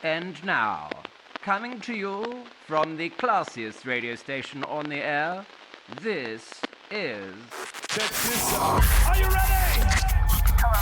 And now, coming to you from the classiest radio station on the air, this is... Check this out. Are you ready? Hello?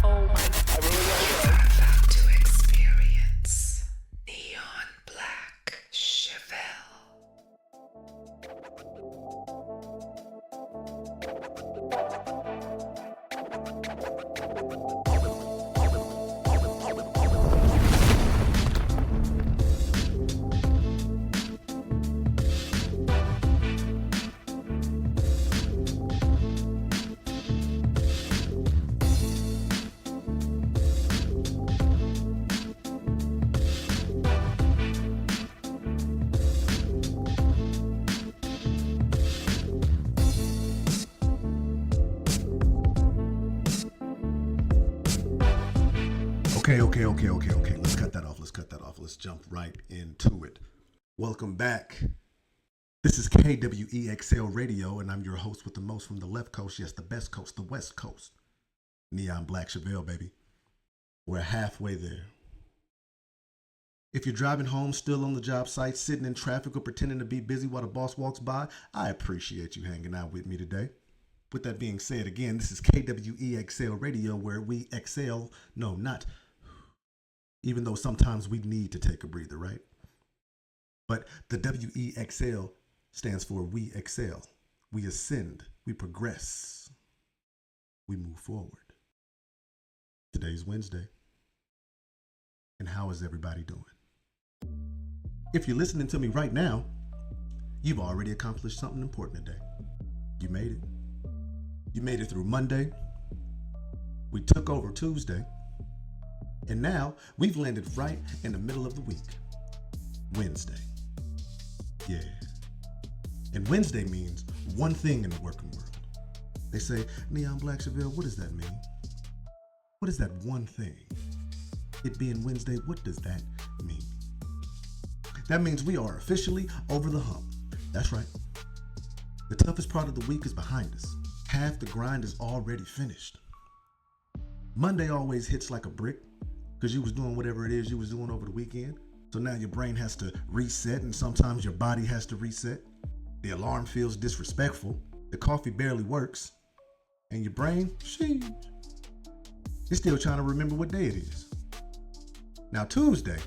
Oh my God. I really want to About to experience Neon Black Chevelle. Okay. Let's cut that off. Let's jump right into it. Welcome back. This is KWEXL Radio, and I'm your host with the most from the left coast. Yes, the best coast, the West Coast. Neon Black Chevelle, baby. We're halfway there. If you're driving home, still on the job site, sitting in traffic, or pretending to be busy while the boss walks by, I appreciate you hanging out with me today. With that being said, again, this is KWEXL Radio, where we excel. No, not. Even though sometimes we need to take a breather, right? But the WEXL stands for we excel. We ascend. We progress. We move forward. Today's Wednesday. And how is everybody doing? If you're listening to me right now, you've already accomplished something important today. You made it. You made it through Monday. We took over Tuesday. And now we've landed right in the middle of the week. Wednesday. Yeah. And Wednesday means one thing in the working world. They say, Neon Black Chevelle, what does that mean? What is that one thing? It being Wednesday, what does that mean? That means we are officially over the hump. That's right. The toughest part of the week is behind us. Half the grind is already finished. Monday always hits like a brick because you was doing whatever it is you was doing over the weekend. So now your brain has to reset, and sometimes your body has to reset. The alarm feels disrespectful. The coffee barely works. And your brain, sheesh, it's still trying to remember what day it is. Now Tuesday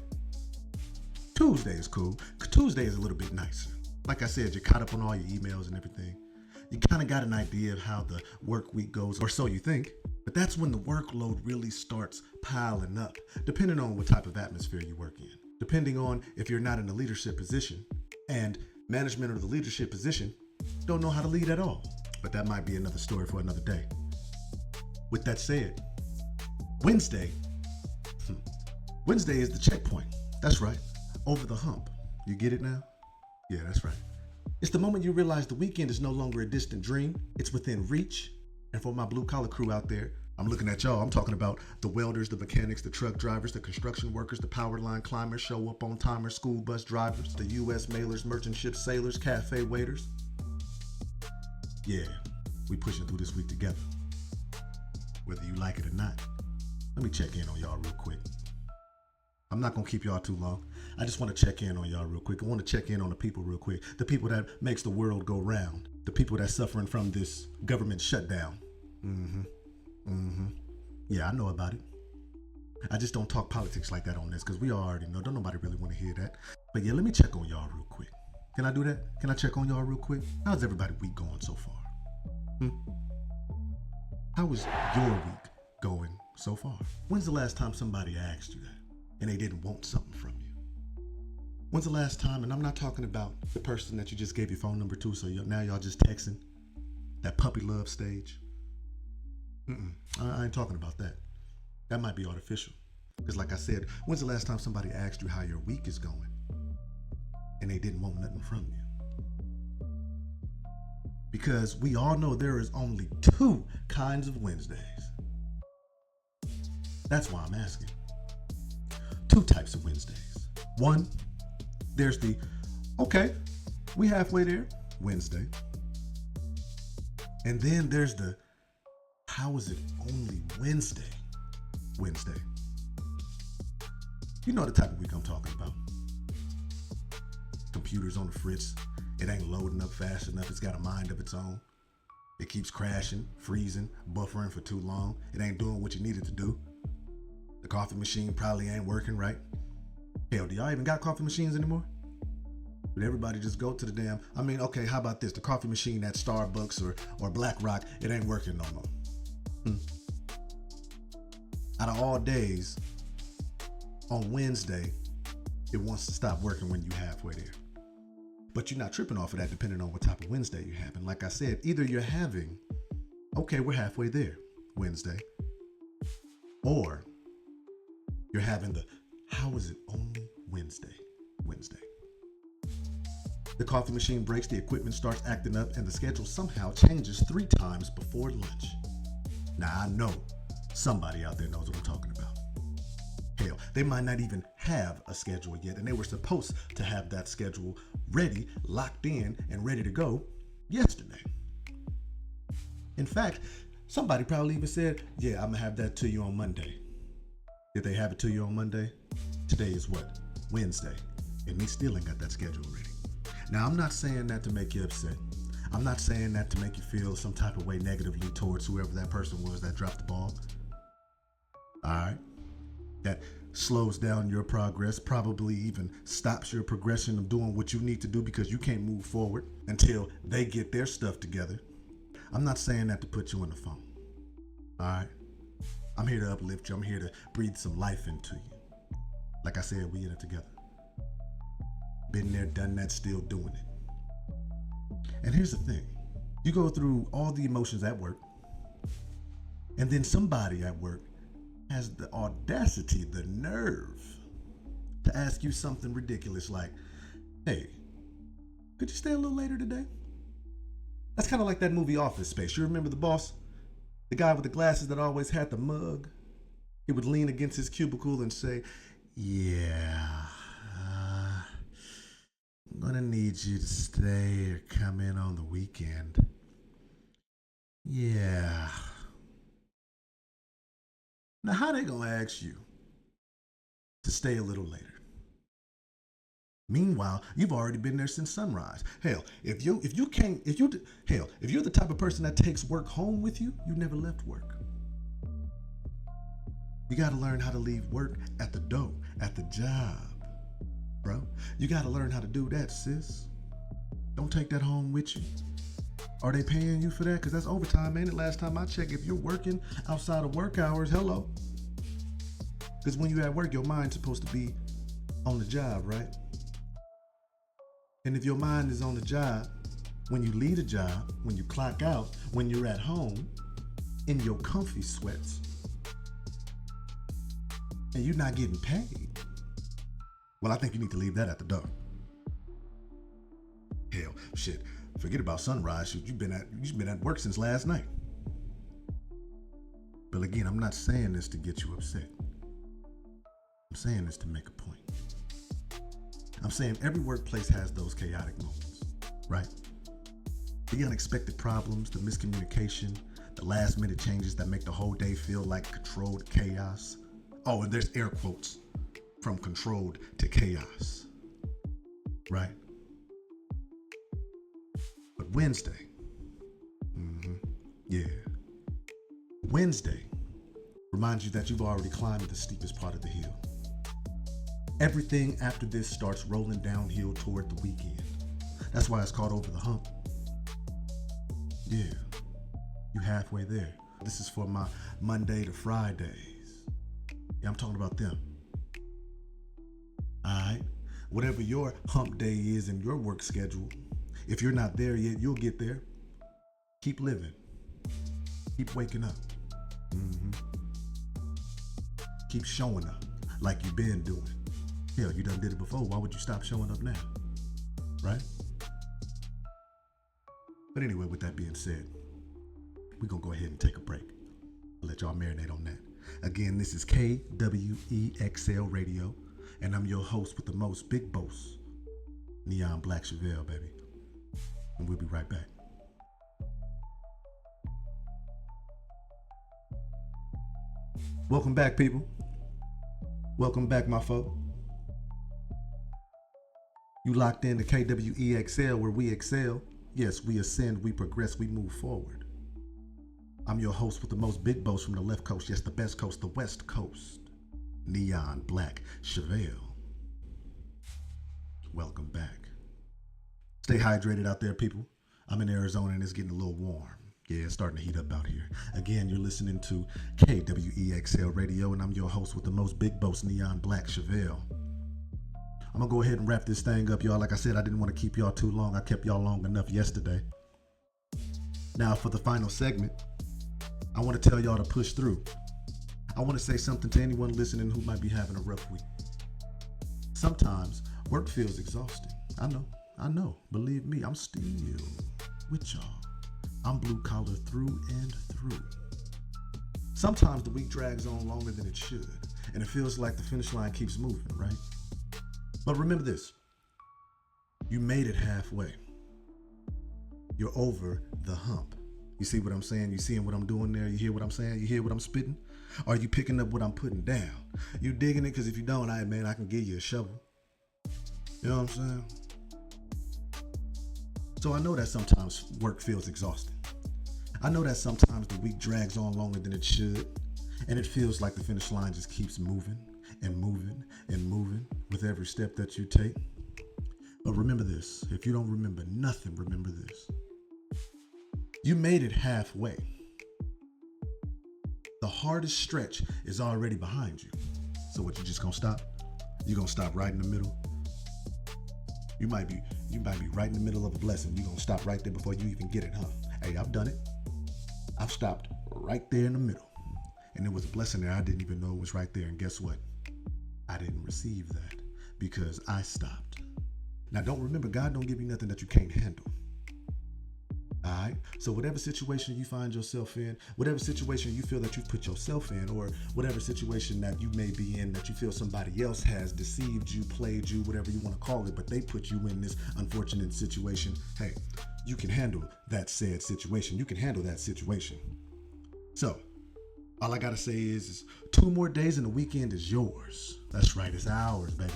is cool. Tuesday is a little bit nicer. Like I said, you're caught up on all your emails and everything. You kind of got an idea of how the work week goes, or so you think. But that's when the workload really starts piling up, depending on what type of atmosphere you work in. Depending on if you're not in a leadership position, and management or the leadership position don't know how to lead at all. But that might be another story for another day. With that said, Wednesday is the checkpoint. That's right. Over the hump. You get it now? Yeah, that's right. It's the moment you realize the weekend is no longer a distant dream. It's within reach. And for my blue collar crew out there, I'm looking at y'all. I'm talking about the welders, the mechanics, the truck drivers, the construction workers, the power line climbers, show up on timers, school bus drivers, the U.S. mailers, merchant ship sailors, cafe waiters. Yeah, we pushing through this week together. Whether you like it or not. Let me check in on y'all real quick. I'm not going to keep y'all too long. I just want to check in on y'all real quick. I want to check in on the people real quick. The people that makes the world go round. The people that's suffering from this government shutdown. Yeah, I know about it. I just don't talk politics like that on this because we all already know. Don't nobody really want to hear that. But yeah, let me check on y'all real quick. Can I do that? Can I check on y'all real quick? How's everybody week going so far? How is your week going so far? When's the last time somebody asked you that and they didn't want something from you? When's the last time, and I'm not talking about the person that you just gave your phone number to, so now y'all just texting, that puppy love stage. I ain't talking about that. That might be artificial. Because like I said, when's the last time somebody asked you how your week is going and they didn't want nothing from you? Because we all know there is only two kinds of Wednesdays. That's why I'm asking. Two types of Wednesdays. One, there's the, okay, we halfway there, Wednesday. And then there's the, how is it only Wednesday? You know the type of week I'm talking about. Computer's on the fritz. It ain't loading up fast enough. It's got a mind of its own. It keeps crashing, freezing, buffering for too long. It ain't doing what you need it to do. The coffee machine probably ain't working right. Hell, do y'all even got coffee machines anymore? Would everybody just go to the damn... I mean, okay, how about this? The coffee machine at Starbucks or Black Rock, it ain't working no more. Out of all days, on Wednesday, it wants to stop working when you halfway there. But you're not tripping off of that depending on what type of Wednesday you're having. Like I said, either you're having, okay, we're halfway there, Wednesday. Or you're having the, how is it only Wednesday? The coffee machine breaks, the equipment starts acting up, and the schedule somehow changes 3 times before lunch. Now, I know somebody out there knows what I'm talking about. Hell, they might not even have a schedule yet, and they were supposed to have that schedule ready, locked in, and ready to go yesterday. In fact, somebody probably even said, yeah, I'm gonna have that to you on Monday. Did they have it to you on Monday? Today is what? Wednesday. And they still ain't got that schedule ready. Now, I'm not saying that to make you upset. I'm not saying that to make you feel some type of way negatively towards whoever that person was that dropped the ball. All right? That slows down your progress, probably even stops your progression of doing what you need to do because you can't move forward until they get their stuff together. I'm not saying that to put you on the phone. All right? I'm here to uplift you. I'm here to breathe some life into you. Like I said, we in it together. Been there, done that, still doing it. And here's the thing. You go through all the emotions at work, and then somebody at work has the audacity, the nerve, to ask you something ridiculous like, hey, could you stay a little later today? That's kind of like that movie Office Space. You remember the boss? The guy with the glasses that always had the mug? He would lean against his cubicle and say, yeah, I'm gonna need you to stay or come in on the weekend. Yeah. Now, how they gonna ask you to stay a little later? Meanwhile, you've already been there since sunrise. Hell, if you're the type of person that takes work home with you, you never left work. You gotta learn how to leave work at the door, at the job, bro. You gotta learn how to do that, sis. Don't take that home with you. Are they paying you for that? Because that's overtime, ain't it? Last time I checked, if you're working outside of work hours, hello. Because when you're at work, your mind's supposed to be on the job, right? And if your mind is on the job, when you leave the job, when you clock out, when you're at home, in your comfy sweats, and you're not getting paid, well, I think you need to leave that at the door. Hell, shit, forget about sunrise. You've been at work since last night. But again, I'm not saying this to get you upset. I'm saying this to make a point. I'm saying every workplace has those chaotic moments, right? The unexpected problems, the miscommunication, the last minute changes that make the whole day feel like controlled chaos. Oh, and there's air quotes from controlled to chaos, right? But Wednesday, Wednesday reminds you that you've already climbed the steepest part of the hill. Everything after this starts rolling downhill toward the weekend. That's why it's called Over the Hump. Yeah, you halfway there. This is for my Monday to Fridays. Yeah, I'm talking about them. All right? Whatever your hump day is in your work schedule, if you're not there yet, you'll get there. Keep living. Keep waking up. Keep showing up like you've been doing. Hell, you done did it before. Why would you stop showing up now? Right? But anyway, with that being said, we're going to go ahead and take a break. I'll let y'all marinate on that. Again, this is KWEXL Radio, and I'm your host with the most, Big Boss, Neon Black Chevelle, baby. And we'll be right back. Welcome back, people. Welcome back, my folk. You locked in to KWEXL, where we excel. Yes, we ascend, we progress, we move forward. I'm your host with the most big boast from the left coast, yes, the best coast, the west coast. Neon Black Chevelle. Welcome back. Stay hydrated out there, people. I'm in Arizona and it's getting a little warm. Yeah, it's starting to heat up out here. Again, you're listening to KWEXL Radio, and I'm your host with the most big boast, Neon Black Chevelle. I'm gonna go ahead and wrap this thing up, y'all. Like I said, I didn't want to keep y'all too long. I kept y'all long enough yesterday. Now, for the final segment, I want to tell y'all to push through. I want to say something to anyone listening who might be having a rough week. Sometimes work feels exhausting. I know. Believe me, I'm still with y'all. I'm blue collar through and through. Sometimes the week drags on longer than it should, and it feels like the finish line keeps moving, right? But remember this, you made it halfway. You're over the hump. You see what I'm saying? You seeing what I'm doing there? You hear what I'm saying? You hear what I'm spitting? Are you picking up what I'm putting down? You digging it? Because if you don't, I can give you a shovel. You know what I'm saying? So I know that sometimes work feels exhausting. I know that sometimes the week drags on longer than it should, and it feels like the finish line just keeps moving and moving and moving with every step that you take. But remember this, if you don't remember nothing, remember this. You made it halfway. The hardest stretch is already behind you. So what, you just gonna stop? You gonna stop right in the middle? You might be right in the middle of a blessing. You're gonna stop right there before you even get it, huh? Hey, I've done it. I've stopped right there in the middle. And there was a blessing there I didn't even know was right there. And guess what? I didn't receive that because I stopped. Now remember, God don't give you nothing that you can't handle. All right? So whatever situation you find yourself in, whatever situation you feel that you've put yourself in, or whatever situation that you may be in that you feel somebody else has deceived you, played you, whatever you want to call it, but they put you in this unfortunate situation, hey, you can handle that said situation. You can handle that situation. So all I got to say is 2 more days and the weekend is yours. That's right, it's ours, baby.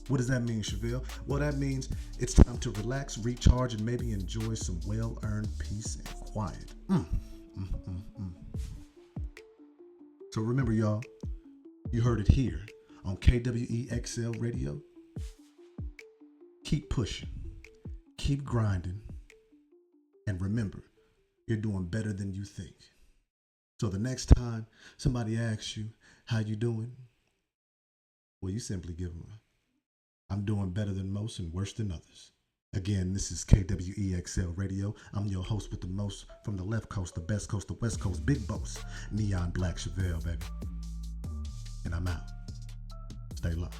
What does that mean, Chevelle? Well, that means it's time to relax, recharge, and maybe enjoy some well-earned peace and quiet. So remember, y'all, you heard it here on KWEXL Radio. Keep pushing, keep grinding, and remember, you're doing better than you think. So the next time somebody asks you, how you doing? Well, you simply give them I'm doing better than most and worse than others. Again, this is KWEXL Radio. I'm your host with the most from the left coast, the best coast, the west coast, big boss, Neon Black Chevelle, baby. And I'm out. Stay locked.